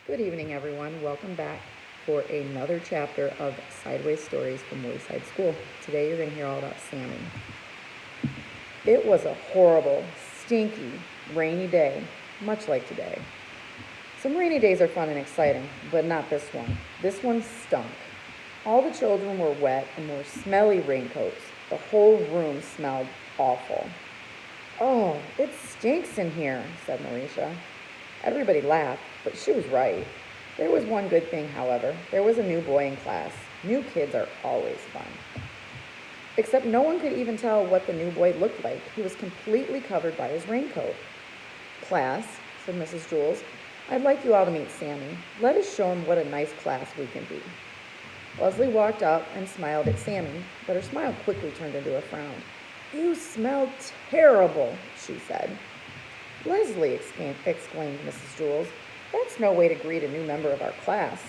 Good evening, everyone. Welcome back for another chapter of Sideways Stories from Wayside School. Today you're going to hear all about Sammy. It was a horrible, stinky, rainy day, much like today. Some rainy days are fun and exciting, but not this one. This one stunk. All the children were wet and wore smelly raincoats. The whole room smelled awful. "Oh, it stinks in here," said Marisha. Everybody laughed, but she was right. There was one good thing, however. There was a new boy in class. New kids are always fun. Except no one could even tell what the new boy looked like. He was completely covered by his raincoat. "Class," said Mrs. Jules, "I'd like you all to meet Sammy. Let us show him what a nice class we can be." Leslie walked up and smiled at Sammy, but her smile quickly turned into a frown. "You smell terrible," she said. "Leslie," exclaimed Mrs. Jules, "that's no way to greet a new member of our class."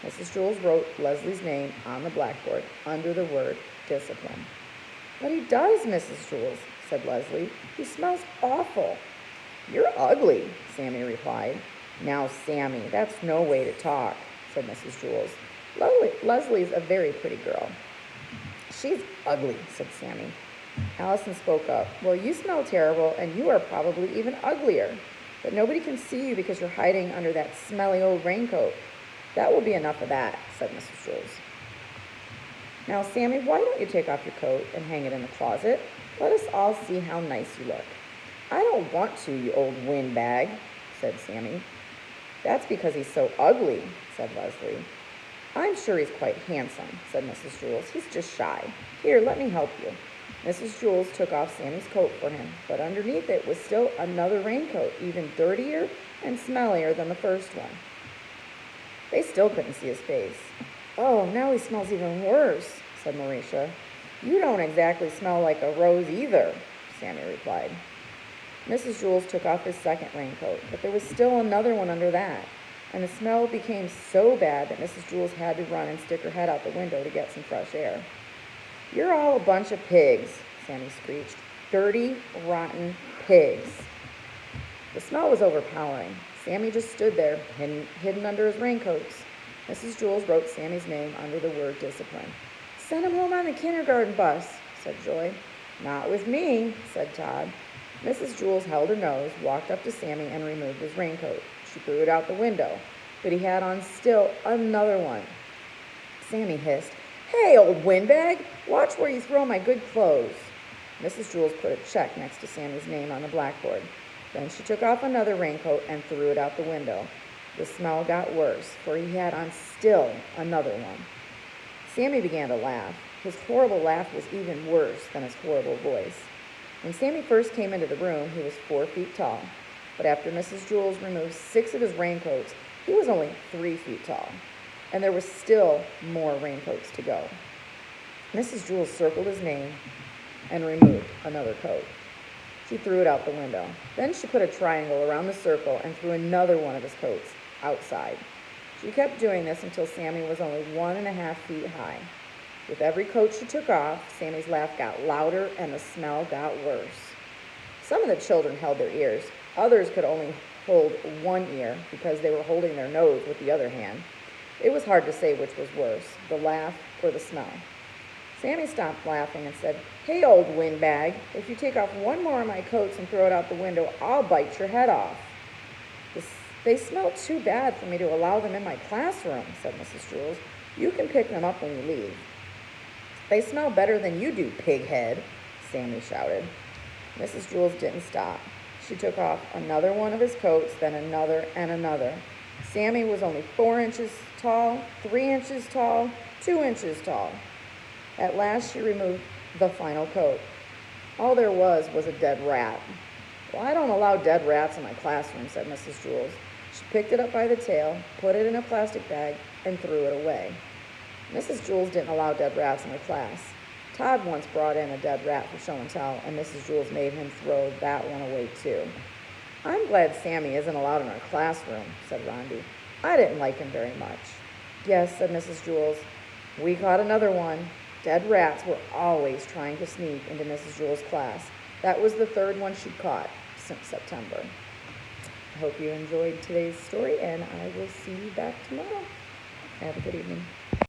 Mrs. Jules wrote Leslie's name on the blackboard under the word discipline. "But he does, Mrs. Jules," said Leslie. "He smells awful." "You're ugly," Sammy replied. "Now, Sammy, that's no way to talk," said Mrs. Jules. "Leslie's a very pretty girl." "She's ugly," said Sammy. Allison spoke up. "Well, you smell terrible, and you are probably even uglier. But nobody can see you because you're hiding under that smelly old raincoat." "That will be enough of that," said Mrs. Jules. "Now, Sammy, why don't you take off your coat and hang it in the closet? Let us all see how nice you look." "I don't want to, you old windbag," said Sammy. "That's because he's so ugly," said Leslie. "I'm sure he's quite handsome," said Mrs. Jules. "He's just shy. Here, let me help you." Mrs. Jules took off Sammy's coat for him, but underneath it was still another raincoat, even dirtier and smellier than the first one. They still couldn't see his face. "Oh, now he smells even worse," said Marisha. "You don't exactly smell like a rose either," Sammy replied. Mrs. Jules took off his second raincoat, but there was still another one under that, and the smell became so bad that Mrs. Jules had to run and stick her head out the window to get some fresh air. "You're all a bunch of pigs," Sammy screeched. "Dirty, rotten pigs." The smell was overpowering. Sammy just stood there, hidden under his raincoats. Mrs. Jules wrote Sammy's name under the word discipline. "Send him home on the kindergarten bus," said Joy. "Not with me," said Todd. Mrs. Jules held her nose, walked up to Sammy, and removed his raincoat. She threw it out the window, but he had on still another one. Sammy hissed, "Hey, old windbag, watch where you throw my good clothes." Mrs. Jules put a check next to Sammy's name on the blackboard. Then she took off another raincoat and threw it out the window. The smell got worse, for he had on still another one. Sammy began to laugh. His horrible laugh was even worse than his horrible voice. When Sammy first came into the room, he was 4 feet tall. But after Mrs. Jules removed 6 of his raincoats, he was only 3 feet tall. And there was still more raincoats to go. Mrs. Jules circled his name and removed another coat. She threw it out the window. Then she put a triangle around the circle and threw another one of his coats outside. She kept doing this until Sammy was only 1.5 feet high. With every coat she took off, Sammy's laugh got louder and the smell got worse. Some of the children held their ears. Others could only hold one ear because they were holding their nose with the other hand. It was hard to say which was worse, the laugh or the smell. Sammy stopped laughing and said, "Hey, old windbag, if you take off one more of my coats and throw it out the window, I'll bite your head off." "They smell too bad for me to allow them in my classroom," said Mrs. Jules. "You can pick them up when you leave." "They smell better than you do, pighead," Sammy shouted. Mrs. Jules didn't stop. She took off another one of his coats, then another and another. Sammy was only 4 inches tall, 3 inches tall, 2 inches tall. At last she removed the final coat. All there was a dead rat. "Well, I don't allow dead rats in my classroom," said Mrs. Jules. She picked it up by the tail, put it in a plastic bag, and threw it away. Mrs. Jules didn't allow dead rats in her class. Todd once brought in a dead rat for show and tell, and Mrs. Jules made him throw that one away too. "I'm glad Sammy isn't allowed in our classroom," said Rondi. "I didn't like him very much." "Yes," said Mrs. Jules. "We caught another one." Dead rats were always trying to sneak into Mrs. Jules' class. That was the 3rd one she'd caught since September. hope you enjoyed today's story, and I will see you back tomorrow. Have a good evening.